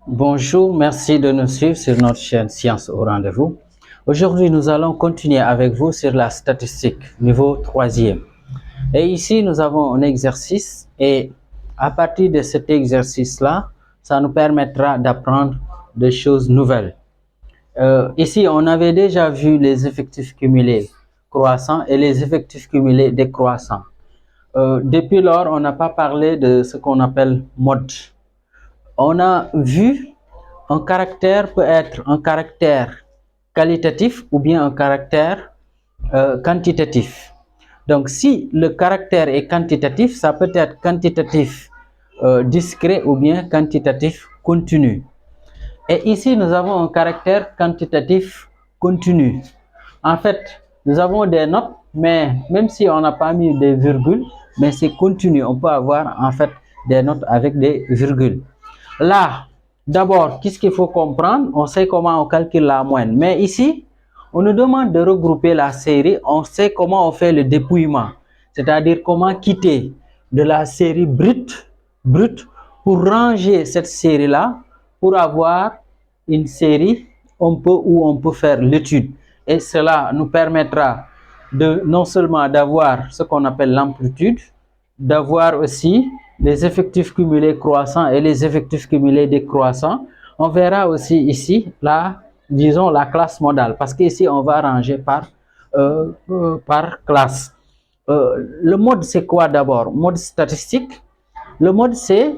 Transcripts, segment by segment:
Bonjour, merci de nous suivre sur notre chaîne Science au rendez-vous. Aujourd'hui, nous allons continuer avec vous sur la statistique, niveau 3e. Et ici, nous avons un exercice et à partir de cet exercice-là, ça nous permettra d'apprendre des choses nouvelles. Ici, on avait déjà vu les effectifs cumulés croissants et les effectifs cumulés décroissants. Depuis lors, on n'a pas parlé de ce qu'on appelle mode. On a vu un caractère peut être un caractère qualitatif ou bien un caractère quantitatif. Donc, si le caractère est quantitatif, ça peut être quantitatif discret ou bien quantitatif continu. Et ici, nous avons un caractère quantitatif continu. En fait, nous avons des notes, mais même si on n'a pas mis des virgules, mais c'est continu. On peut avoir en fait des notes avec des virgules. Là, d'abord, qu'est-ce qu'il faut comprendre? On sait comment on calcule la moyenne. Mais ici, on nous demande de regrouper la série. On sait comment on fait le dépouillement. C'est-à-dire comment quitter de la série brute pour ranger cette série-là pour avoir une série où on peut faire l'étude. Et cela nous permettra de non seulement d'avoir ce qu'on appelle l'amplitude, d'avoir aussi les effectifs cumulés croissants et les effectifs cumulés décroissants. On verra aussi ici disons la classe modale, parce qu'ici on va ranger par classe. Le mode c'est quoi d'abord? Mode statistique. Le mode c'est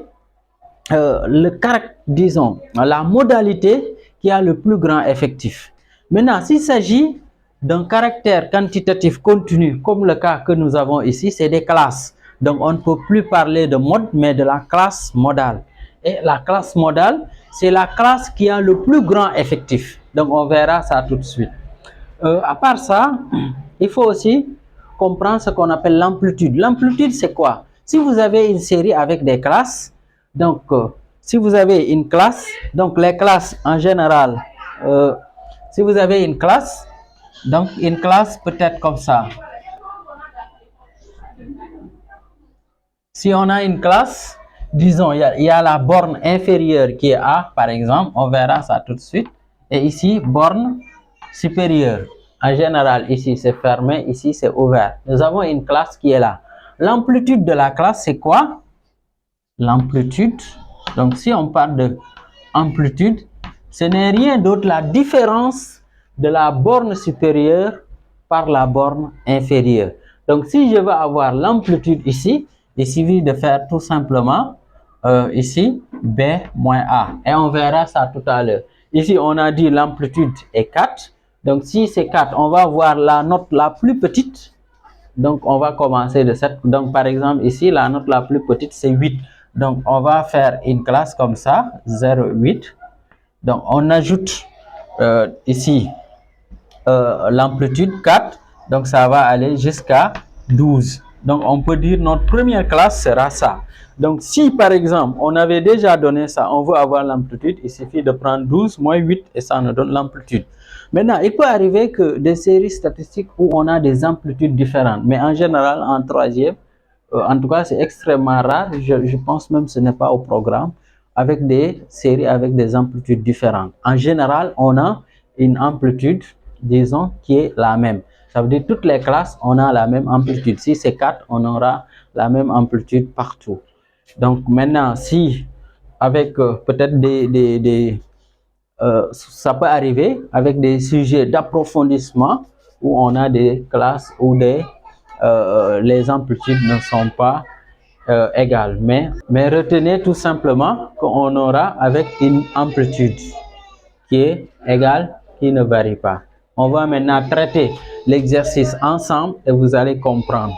disons la modalité qui a le plus grand effectif. Maintenant, s'il s'agit d'un caractère quantitatif continu, comme le cas que nous avons ici, c'est des classes. Donc, on ne peut plus parler de mode, mais de la classe modale. Et la classe modale, c'est la classe qui a le plus grand effectif. Donc, on verra ça tout de suite. À part ça, il faut aussi comprendre ce qu'on appelle l'amplitude. L'amplitude, c'est quoi? Si vous avez une série avec des classes, donc si vous avez une classe, donc les classes en général, si vous avez une classe, donc une classe peut être comme ça. Si on a une classe, disons, il y a la borne inférieure qui est A, par exemple, on verra ça tout de suite. Et ici, borne supérieure. En général, ici, c'est fermé, ici, c'est ouvert. Nous avons une classe qui est là. L'amplitude de la classe, c'est quoi? L'amplitude. Donc, si on parle de amplitude, ce n'est rien d'autre la différence de la borne supérieure par la borne inférieure. Donc, si je veux avoir l'amplitude ici, il suffit de faire tout simplement ici B moins A. Et on verra ça tout à l'heure. Ici, on a dit l'amplitude est 4. Donc, si c'est 4, on va voir la note la plus petite. Donc, on va commencer de 7. Donc, par exemple, ici, la note la plus petite, c'est 8. Donc, on va faire une classe comme ça, 0,8. Donc, on ajoute ici l'amplitude 4. Donc, ça va aller jusqu'à 12. Donc, on peut dire notre première classe sera ça. Donc, si par exemple, on avait déjà donné ça, on veut avoir l'amplitude, il suffit de prendre 12 moins 8 et ça nous donne l'amplitude. Maintenant, il peut arriver que des séries statistiques où on a des amplitudes différentes, mais en général, en troisième, en tout cas, c'est extrêmement rare. Je pense même que ce n'est pas au programme, avec des séries avec des amplitudes différentes. En général, on a une amplitude, disons, qui est la même. Ça veut dire toutes les classes, on a la même amplitude. Si c'est 4, on aura la même amplitude partout. Donc maintenant, si avec peut-être ça peut arriver avec des sujets d'approfondissement où on a des classes où les amplitudes ne sont pas égales. Mais retenez tout simplement qu'on aura avec une amplitude qui est égale, qui ne varie pas. On va maintenant traiter l'exercice ensemble et vous allez comprendre.